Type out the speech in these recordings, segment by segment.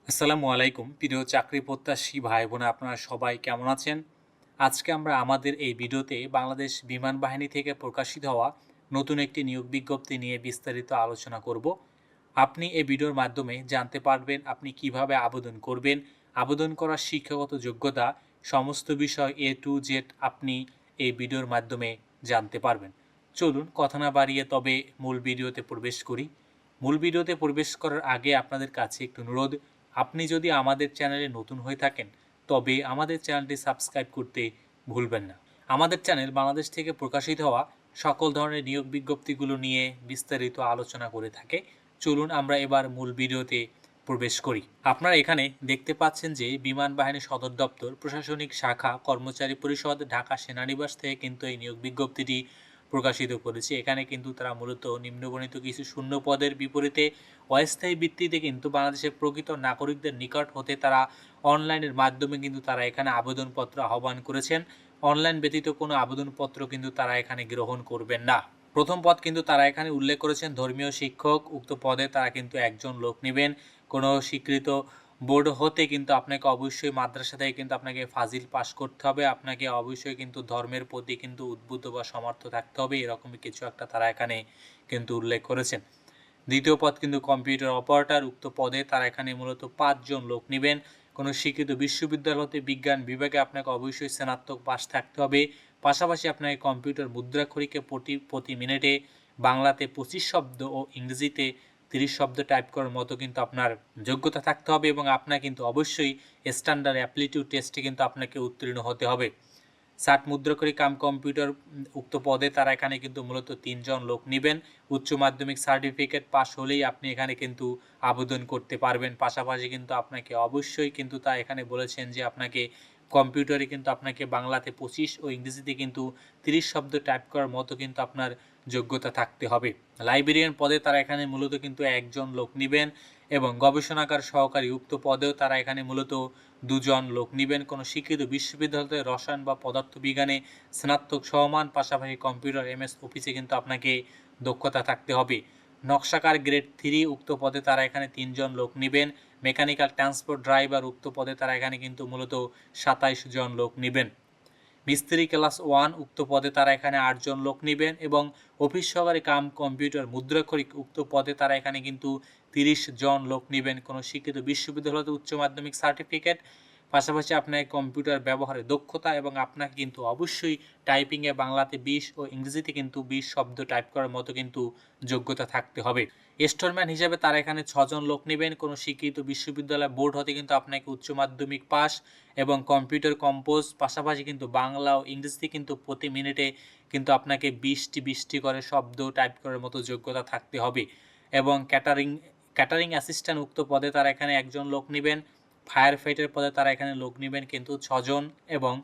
আসসালামু আলাইকুম প্রিয় চাকরি প্রত্যাশী ভাই বোনা আপনারা সবাই কেমন আছেন? আজকে আমরা আমাদের এই ভিডিওতে বাংলাদেশ বিমান বাহিনী থেকে প্রকাশিত হওয়া নতুন একটি নিয়োগ বিজ্ঞপ্তি নিয়ে বিস্তারিত আলোচনা করব। আপনি এই ভিডিওর মাধ্যমে জানতে পারবেন আপনি কিভাবে আবেদন করবেন, আবেদন করার শিক্ষাগত যোগ্যতা, সমস্ত বিষয় এ টু জেড আপনি এই ভিডিওর মাধ্যমে জানতে পারবেন। চলুন কথা না বাড়িয়ে তবে মূল ভিডিওতে প্রবেশ করি। মূল ভিডিওতে প্রবেশ করার আগে আপনাদের কাছে একটু অনুরোধ, আপনি যদি আমাদের চ্যানেলে নতুন হয়ে থাকেন তবে আমাদের চ্যানেলটি সাবস্ক্রাইব করতে ভুলবেন না। আমাদের চ্যানেল বাংলাদেশ থেকে প্রকাশিত হওয়া সকল ধরনের নিয়োগ বিজ্ঞপ্তিগুলো নিয়ে বিস্তারিত আলোচনা করে থাকে। চলুন আমরা এবার মূল ভিডিওতে প্রবেশ করি। আপনারা এখানে দেখতে পাচ্ছেন যে বিমান বাহিনী সদর দপ্তর প্রশাসনিক শাখা কর্মচারী পরিষদ ঢাকা সেনানিবাস থেকে কিন্তু এই নিয়োগ বিজ্ঞপ্তিটি প্রকাশিত করেছে। এখানে কিন্তু তারা মূলত নিম্নবর্ণিত কিছু শূন্য পদের বিপরীতে অস্থায়ী ভিত্তিতে কিন্তু বাংলাদেশের প্রকৃত নাগরিকদের নিকট হতে তারা অনলাইনের মাধ্যমে কিন্তু তারা এখানে আবেদনপত্র আহ্বান করেছেন। অনলাইন ব্যতীত কোনো আবেদনপত্র কিন্তু তারা এখানে গ্রহণ করবেন না। প্রথম পদ কিন্তু তারা এখানে উল্লেখ করেছেন ধর্মীয় শিক্ষক। উক্ত পদে তারা কিন্তু একজন লোক নেবেন। কোনো স্বীকৃত বোর্ড হতে কিন্তু আপনাকে অবশ্যই মাদ্রাসা থেকে কিন্তু আপনাকে ফাজিল পাস করতে হবে। আপনাকে অবশ্যই কিন্তু ধর্মের প্রতি কিন্তু উদ্বুদ্ধ বা সমর্থ থাকতে হবে, এরকমই কিছু একটা তারা এখানে কিন্তু উল্লেখ করেছেন। দ্বিতীয় পদ কিন্তু কম্পিউটার অপারেটর। উক্ত পদে তারা এখানে মূলত 5 জন লোক নেবেন। কোনো শিক্ষিত বিশ্ববিদ্যালয় হতে বিজ্ঞান বিভাগে আপনাকে অবশ্যই স্নাতক পাস থাকতে হবে। পাশাপাশি আপনাকে কম্পিউটার মুদ্রাক্ষরিকে প্রতি মিনিটে বাংলাতে 25 শব্দ ও ইংরেজিতে 30 শব্দ টাইপ করার মতো কিন্তু আপনার যোগ্যতা থাকতে হবে এবং আপনার কিন্তু অবশ্যই স্ট্যান্ডার্ড অ্যাপটিটিউড টেস্টে কিন্তু আপনাকে উত্তীর্ণ হতে হবে। 60 মুদ্রাক্ষরী কাম কম্পিউটার উক্ত পদে তারা এখানে কিন্তু মূলত 3 জন লোক নেবেন। উচ্চ মাধ্যমিক সার্টিফিকেট পাস হলেই আপনি এখানে কিন্তু আবেদন করতে পারবেন। পাশাপাশি কিন্তু আপনাকে অবশ্যই কিন্তু তা এখানে বলেছেন যে আপনাকে কম্পিউটারে কিন্তু আপনাকে বাংলাতে 25 ও ইংরেজিতে কিন্তু 30 শব্দ টাইপ করার মতো কিন্তু আপনার যোগ্যতা থাকতে হবে। লাইব্রেরিয়ান পদে তারা এখানে মূলত কিন্তু একজন লোক নেবেন এবং গবেষণাগার সহকারী উক্ত পদেও তারা এখানে মূলত 2 জন লোক নেবেন। কোনো শিক্ষিত বিশ্ববিদ্যালয়তে রসায়ন বা পদার্থবিজ্ঞানে স্নাতক সমমান, পাশাপাশি কম্পিউটার এমএস অফিসে কিন্তু আপনাকে দক্ষতা থাকতে হবে। নকশাকার গ্রেড 3 উক্ত পদে তারা এখানে 3 জন লোক নেবেন। মেকানিক্যাল ট্রান্সপোর্ট ড্রাইভার উক্ত পদে তারা এখানে কিন্তু মূলত 27 জন লোক নেবেন। মিস্ত্রি ক্লাস 1 উক্ত পদে তারা এখানে 8 জন লোক নেবেন এবং অফিস সহকারী কাম কম্পিউটার মুদ্রাক্ষরিক উক্ত পদে তারা এখানে কিন্তু 30 জন লোক নেবেন। কোনো শিক্ষিত বিশ্ববিদ্যালয়তে উচ্চ মাধ্যমিক সার্টিফিকেট, পাশাপাশি আপনার কম্পিউটার ব্যবহারে দক্ষতা এবং আপনাকে কিন্তু অবশ্যই টাইপিংয়ে বাংলাতে 20 ও ইংরেজিতে কিন্তু 20 শব্দ টাইপ করার মতো কিন্তু যোগ্যতা থাকতে হবে। স্টোরম্যান হিসেবে তারা এখানে 6 জন লোক নেবেন। কোনো শিক্ষিত বিশ্ববিদ্যালয় বোর্ড হতে কিন্তু আপনাকে উচ্চ মাধ্যমিক পাস এবং কম্পিউটার কম্পোজ, পাশাপাশি কিন্তু বাংলা ও ইংরেজিতে কিন্তু প্রতি মিনিটে কিন্তু আপনাকে 20টি করে শব্দ টাইপ করার মতো যোগ্যতা থাকতে হবে। এবং ক্যাটারিং অ্যাসিস্ট্যান্ট উক্ত পদে তারা এখানে একজন লোক নেবেন। ফায়ার ফাইটার পদে তারা এখানে লোক নেবেন কিন্তু 6 জন এবং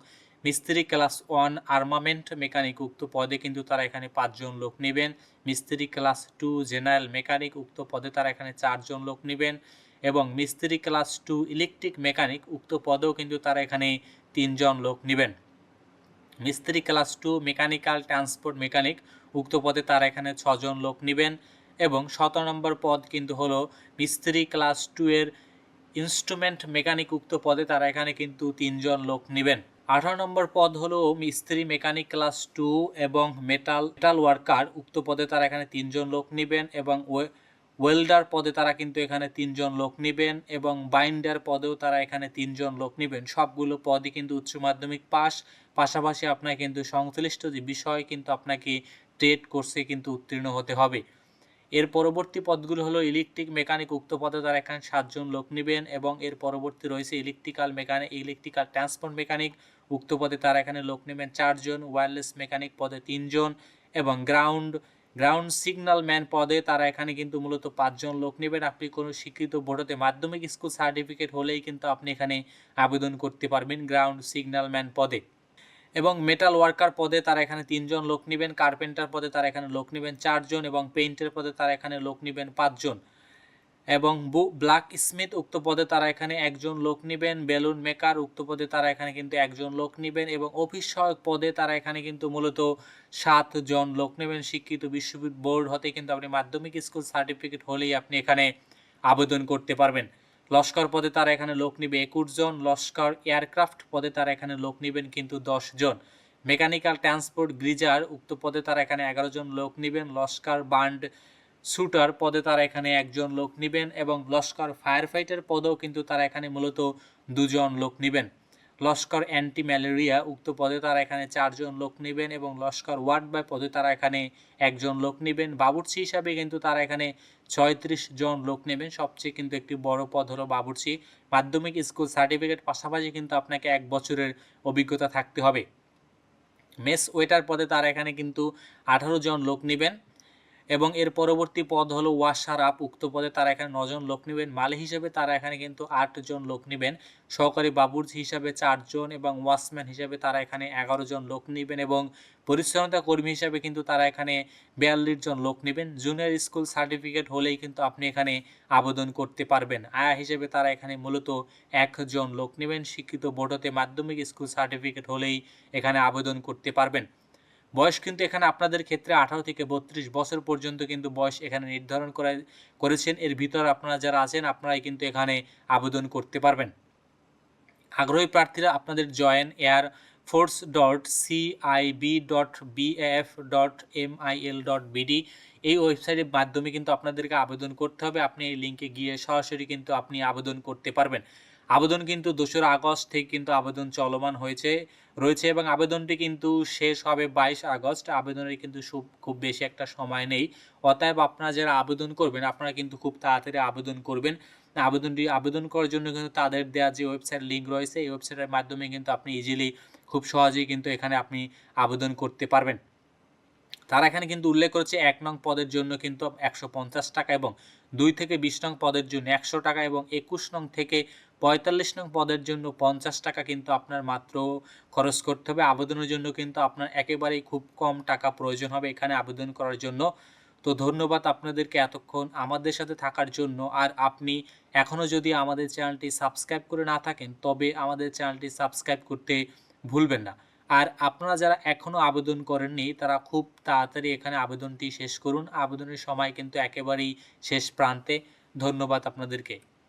মিস্ত্রি ক্লাস 1 আর্মামেন্ট মেকানিক উক্ত পদে কিন্তু তারা এখানে 5 জন লোক নেবেন। মিস্ত্রি ক্লাস 2 জেনারেল মেকানিক উক্ত পদে তারা এখানে 4 জন লোক নেবেন এবং মিস্ত্রি ক্লাস 2 ইলেকট্রিক মেকানিক উক্ত পদেও কিন্তু তারা এখানে 3 জন লোক নেবেন। মিস্ত্রি ক্লাস 2 মেকানিক্যাল ট্রান্সপোর্ট মেকানিক উক্ত পদে তারা এখানে 6 জন লোক নেবেন এবং 17 নম্বর পদ কিন্তু হলো মিস্ত্রি ক্লাস 2 এর ইনস্ট্রুমেন্ট মেকানিক উক্ত পদে তারা এখানে কিন্তু 3 জন লোক নেবেন। 18 নম্বর পদ হলো মিস্ত্রি মেকানিক ক্লাস 2 এবং মেটাল ওয়ার্কার উক্ত পদে তারা এখানে 3 জন লোক নেবেন এবং ওয়েল্ডার পদে তারা কিন্তু এখানে 3 জন লোক নেবেন এবং বাইন্ডার পদেও তারা এখানে 3 জন লোক নেবেন। সবগুলো পদই কিন্তু উচ্চ মাধ্যমিক পাস, পাশাপাশি আপনাকে কিন্তু সংশ্লিষ্ট যে বিষয় কিন্তু আপনাকে ট্রেড কোর্সে কিন্তু উত্তীর্ণ হতে হবে। এর পরবর্তী পদগুলো হলো ইলেকট্রিক মেকানিক উক্ত পদে তারা এখানে 7 জন লোক নেবেন এবং এর পরবর্তী রয়েছে ইলেকট্রিক্যাল ট্রান্সপোর্ট মেকানিক উক্ত পদে তারা এখানে লোক নেবেন 4 জন। ওয়্যারলেস মেকানিক পদে 3 জন এবং গ্রাউন্ড সিগন্যাল ম্যান পদে তারা এখানে কিন্তু মূলত 5 জন লোক নেবেন। আপনি কোনো স্বীকৃত বোর্ডে মাধ্যমিক স্কুল সার্টিফিকেট হলেই কিন্তু আপনি এখানে আবেদন করতে পারবেন গ্রাউন্ড সিগন্যাল ম্যান পদে। এবং মেটাল ওয়ার্কার পদে তারা এখানে 3 জন লোক নেবেন। কার্পেন্টার পদে তারা এখানে লোক নেবেন 4 জন এবং পেইন্টের পদে তারা এখানে লোক নেবেন 5 জন এবং ব্ল্যাক স্মিথ উক্ত পদে তারা এখানে একজন লোক নেবেন। বেলুন মেকার উক্ত পদে তারা এখানে কিন্তু একজন লোক নেবেন এবং অফিস সহায়ক পদে তারা এখানে কিন্তু মূলত 7 জন লোক নেবেন। শিক্ষিত বিশ্ববিদ্যালয় বোর্ড হতে কিন্তু আপনি মাধ্যমিক স্কুল সার্টিফিকেট হলেই আপনি এখানে আবেদন করতে পারবেন। লস্কর পদে তারা এখানে লোক নিবে 21 জন, লস্কর এয়ারক্রাফট পদে তারা এখানে লোক নিবেন কিন্তু 10 জন, মেকানিক্যাল ট্রান্সপোর্ট গ্রিজার উক্ত পদে তারা এখানে 11 জন লোক নিবেন, লস্কর বান্ড শুটার পদে তারা এখানে 1 জন লোক নিবেন এবং লস্কর ফায়ার ফাইটার পদেও কিন্তু তারা এখানে মূলত 2 জন লোক নিবেন। লস্কর অ্যান্টি ম্যালেরিয়া উক্ত পদে তারা এখানে 4 জন লোক নেবেন এবং লস্কর ওয়ার্ড বয় পদে তারা এখানে 1 জন লোক নেবেন। বাবুর্চি হিসাবে কিন্তু তারা এখানে 36 জন লোক নেবেন। সবচেয়ে কিন্তু একটি বড় পদ হলো বাবুর্চি। মাধ্যমিক স্কুল সার্টিফিকেট পাশাপাশি কিন্তু আপনাকে 1 বছরের অভিজ্ঞতা থাকতে হবে। মেস ওয়েটার পদে তারা এখানে কিন্তু 18 জন লোক নেবেন এবং এর পরবর্তী পদ হলো ওয়াশার আপ উক্ত পদে তারা এখানে 9 জন লোক নেবেন। মালি হিসেবে তারা এখানে কিন্তু 8 জন লোক নেবেন, সহকারী বাবুর্চি হিসাবে 4 জন এবং ওয়াচম্যান হিসাবে তারা এখানে 11 জন লোক নেবেন এবং পরিচ্ছন্নতা কর্মী হিসাবে কিন্তু তারা এখানে 42 জন লোক নেবেন। জুনিয়র স্কুল সার্টিফিকেট হলেই কিন্তু আপনি এখানে আবেদন করতে পারবেন। আয়া হিসেবে তারা এখানে মূলত 1 জন লোক নেবেন। শিক্ষিত বোর্ড হতে মাধ্যমিক স্কুল সার্টিফিকেট হলেই এখানে আবেদন করতে পারবেন। বয়স কিন্তু এখানে আপনাদের ক্ষেত্রে 18 থেকে 32 বছর পর্যন্ত কিন্তু বয়স এখানে নির্ধারণ করেছেন। এর ভিতর আপনারা যারা আছেন আপনারাই কিন্তু এখানে আবেদন করতে পারবেন। আগ্রহী প্রার্থীরা আপনাদের join.airforce.cib.baf.mil.bd এই ওয়েবসাইটের মাধ্যমে কিন্তু আপনাদেরকে আবেদন করতে হবে। আপনি এই লিঙ্কে গিয়ে সরাসরি কিন্তু আপনি আবেদন করতে পারবেন। আবেদন কিন্তু 2 আগস্ট থেকে কিন্তু আবেদন চলমান রয়েছে এবং আবেদনটি কিন্তু শেষ হবে 22 আগস্ট। আবেদনের কিন্তু খুব বেশি একটা সময় নেই। অতএব আপনারা যারা আবেদন করবেন আপনারা কিন্তু খুব তাড়াতাড়ি আবেদন করবেন। আবেদন করার জন্য কিন্তু তাদের দেওয়া যে ওয়েবসাইট লিঙ্ক রয়েছে এই ওয়েবসাইটের মাধ্যমে কিন্তু আপনি ইজিলি খুব সহজেই কিন্তু এখানে আপনি আবেদন করতে পারবেন। তারা এখানে কিন্তু উল্লেখ করেছে 1 নং পদের জন্য কিন্তু 150 টাকা এবং 2 থেকে 20 নং পদের জন্য 100 টাকা এবং 21 নং থেকে 45 নং পদের জন্য 50 টাকা কিন্তু আপনার মাত্র খরচ করতে হবে। আবেদনের জন্য কিন্তু আপনার একেবারেই খুব কম টাকা প্রয়োজন হবে এখানে আবেদন করার জন্য। তো ধন্যবাদ আপনাদেরকে এতক্ষণ আমাদের সাথে থাকার জন্য। আর আপনি এখনও যদি আমাদের চ্যানেলটি সাবস্ক্রাইব করে না থাকেন তবে আমাদের চ্যানেলটি সাবস্ক্রাইব করতে ভুলবেন না। আর আপনারা যারা এখনও আবেদন করেননি তারা খুব তাড়াতাড়ি এখানে আবেদনটি শেষ করুন। আবেদনের সময় কিন্তু একেবারেই শেষ প্রান্তে। ধন্যবাদ আপনাদেরকে।